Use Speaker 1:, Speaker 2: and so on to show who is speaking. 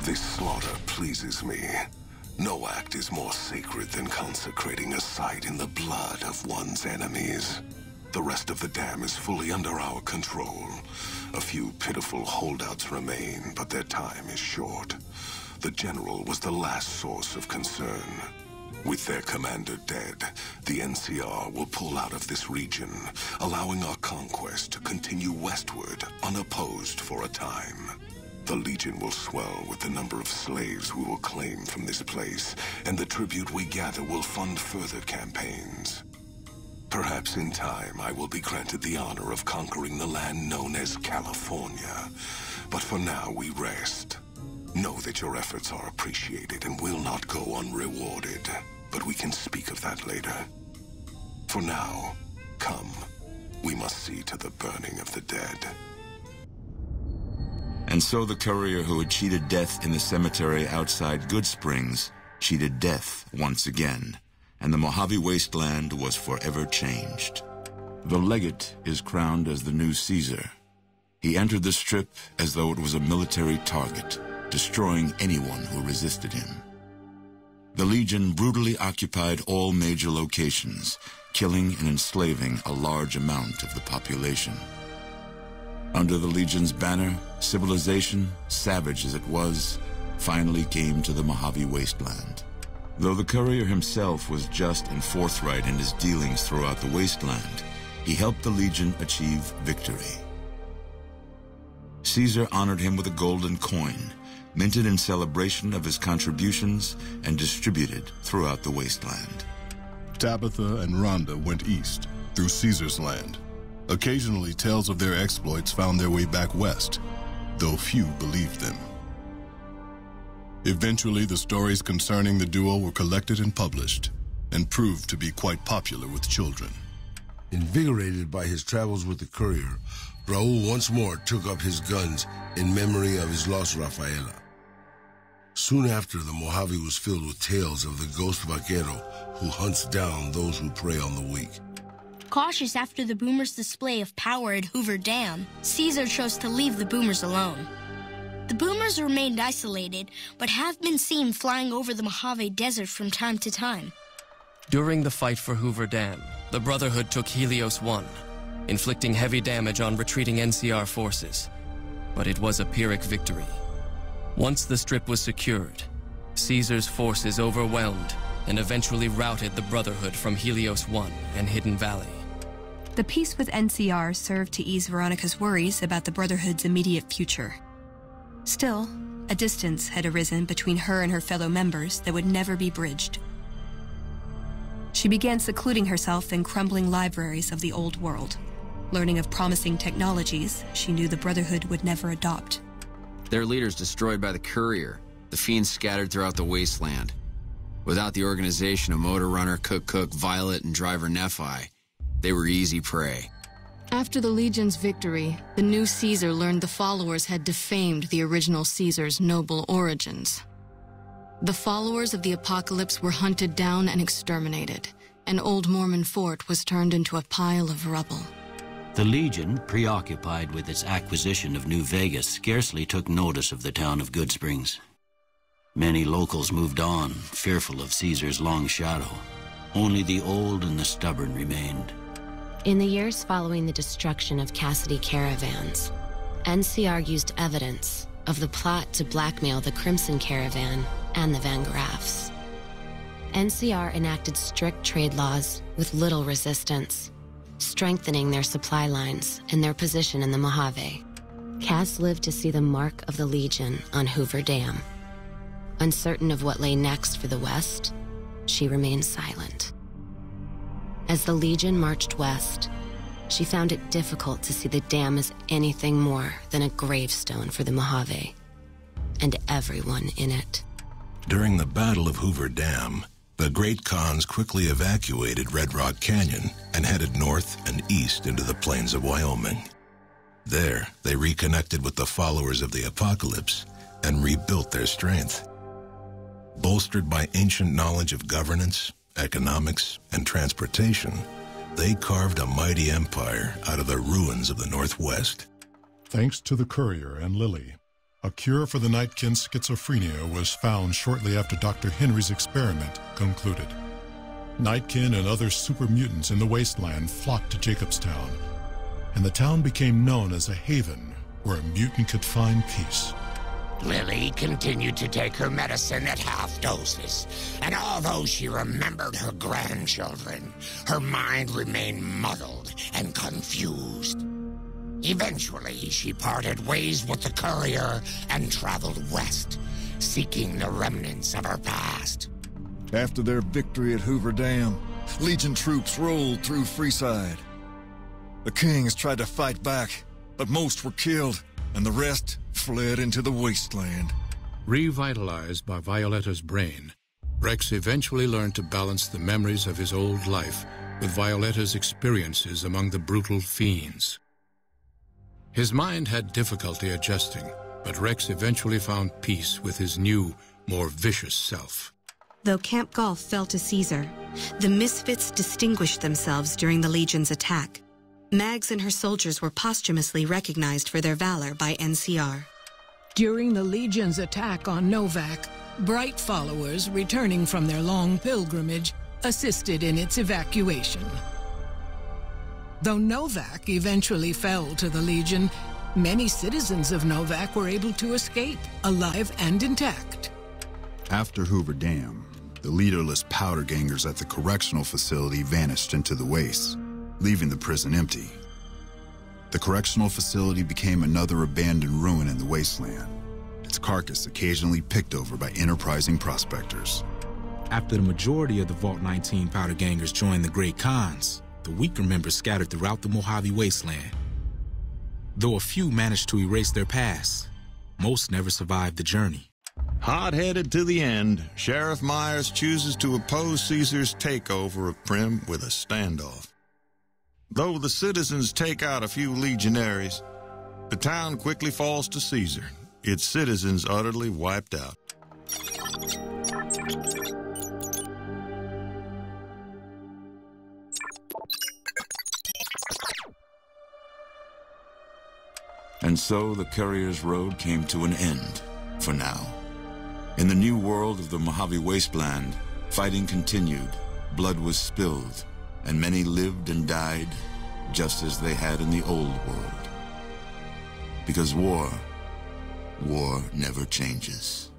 Speaker 1: This slaughter pleases me. No act is more sacred than consecrating a site in the blood of one's enemies. The rest of the dam is fully under our control. A few pitiful holdouts remain, but their time is short. The general was the last source of concern. With their commander dead, the NCR will pull out of this region, allowing our conquest to continue westward unopposed for a time. The Legion will swell with the number of slaves we will claim from this place, and the tribute we gather will fund further campaigns. Perhaps in time I will be granted the honor of conquering the land known as California. But for now we rest. Know that your efforts are appreciated and will not go unrewarded. But we can speak of that later. For now, come. We must see to the burning of the dead.
Speaker 2: And so the courier who had cheated death in the cemetery outside Goodsprings cheated death once again, and the Mojave Wasteland was forever changed. The legate is crowned as the new Caesar. He entered the Strip as though it was a military target, destroying anyone who resisted him. The Legion brutally occupied all major locations, killing and enslaving a large amount of the population. Under the Legion's banner, civilization, savage as it was, finally came to the Mojave Wasteland. Though the courier himself was just and forthright in his dealings throughout the wasteland, he helped the Legion achieve victory. Caesar honored him with a golden coin, minted in celebration of his contributions and distributed throughout the wasteland.
Speaker 3: Tabitha and Rhonda went east, through Caesar's land. Occasionally, tales of their exploits found their way back west, though few believed them. Eventually, the stories concerning the duo were collected and published, and proved to be quite popular with children.
Speaker 4: Invigorated by his travels with the courier, Raul once more took up his guns in memory of his lost Rafaela. Soon after, the Mojave was filled with tales of the ghost vaquero who hunts down those who prey on the weak.
Speaker 5: Cautious after the Boomers' display of power at Hoover Dam, Caesar chose to leave the Boomers alone. The Boomers remained isolated, but have been seen flying over the Mojave Desert from time to time.
Speaker 6: During the fight for Hoover Dam, the Brotherhood took Helios 1, inflicting heavy damage on retreating NCR forces. But it was a Pyrrhic victory. Once the Strip was secured, Caesar's forces overwhelmed and eventually routed the Brotherhood from Helios 1 and Hidden Valley.
Speaker 7: The peace with NCR served to ease Veronica's worries about the Brotherhood's immediate future. Still, a distance had arisen between her and her fellow members that would never be bridged. She began secluding herself in crumbling libraries of the old world, learning of promising technologies she knew the Brotherhood would never adopt.
Speaker 8: Their leaders destroyed by the courier, the fiends scattered throughout the wasteland. Without the organization of Motor Runner, Cook, Violet, and Driver Nephi, they were easy prey.
Speaker 9: After the Legion's victory, the new Caesar learned the followers had defamed the original Caesar's noble origins. The followers of the Apocalypse were hunted down and exterminated, and Old Mormon Fort was turned into a pile of rubble.
Speaker 10: The Legion, preoccupied with its acquisition of New Vegas, scarcely took notice of the town of Goodsprings. Many locals moved on, fearful of Caesar's long shadow. Only the old and the stubborn remained.
Speaker 11: In the years following the destruction of Cassidy Caravans, NCR used evidence of the plot to blackmail the Crimson Caravan and the Van Graffs. NCR enacted strict trade laws with little resistance, strengthening their supply lines and their position in the Mojave. Cass lived to see the mark of the Legion on Hoover Dam. Uncertain of what lay next for the West, she remained silent. As the Legion marched west, she found it difficult to see the dam as anything more than a gravestone for the Mojave and everyone in it.
Speaker 12: During the Battle of Hoover Dam, the Great Khans quickly evacuated Red Rock Canyon and headed north and east into the plains of Wyoming. There, they reconnected with the followers of the Apocalypse and rebuilt their strength. Bolstered by ancient knowledge of governance, economics, and transportation, they carved a mighty empire out of the ruins of the Northwest.
Speaker 3: Thanks to the courier and Lily, A cure for the Nightkin's schizophrenia was found shortly after Dr. Henry's experiment concluded. Nightkin and other super mutants in the wasteland flocked to Jacobstown, and the town became known as a haven where a mutant could find peace.
Speaker 13: Lily continued to take her medicine at half doses, and although she remembered her grandchildren, her mind remained muddled and confused. Eventually, she parted ways with the courier and traveled west, seeking the remnants of her past.
Speaker 14: After their victory at Hoover Dam, Legion troops rolled through Freeside. The Kings tried to fight back, but most were killed, and the rest fled into the wasteland.
Speaker 15: Revitalized by Violetta's brain, Rex eventually learned to balance the memories of his old life with Violetta's experiences among the brutal fiends. His mind had difficulty adjusting, but Rex eventually found peace with his new, more vicious self.
Speaker 16: Though Camp Golf fell to Caesar, the Misfits distinguished themselves during the Legion's attack. Mags and her soldiers were posthumously recognized for their valor by NCR.
Speaker 17: During the Legion's attack on Novak, Bright followers returning from their long pilgrimage assisted in its evacuation. Though Novak eventually fell to the Legion, many citizens of Novak were able to escape, alive and intact.
Speaker 18: After Hoover Dam, the leaderless powder gangers at the correctional facility vanished into the wastes, leaving the prison empty. The correctional facility became another abandoned ruin in the wasteland, its carcass occasionally picked over by enterprising prospectors.
Speaker 19: After the majority of the Vault 19 powder gangers joined the Great Khans, the weaker members scattered throughout the Mojave Wasteland. Though a few managed to erase their past, most never survived the journey.
Speaker 20: Hot-headed to the end, Sheriff Myers chooses to oppose Caesar's takeover of Primm with a standoff. Though the citizens take out a few legionaries, the town quickly falls to Caesar, its citizens utterly wiped out.
Speaker 2: And so the Courier's Road came to an end, for now. In the new world of the Mojave Wasteland, fighting continued, blood was spilled, and many lived and died just as they had in the old world. Because war never changes.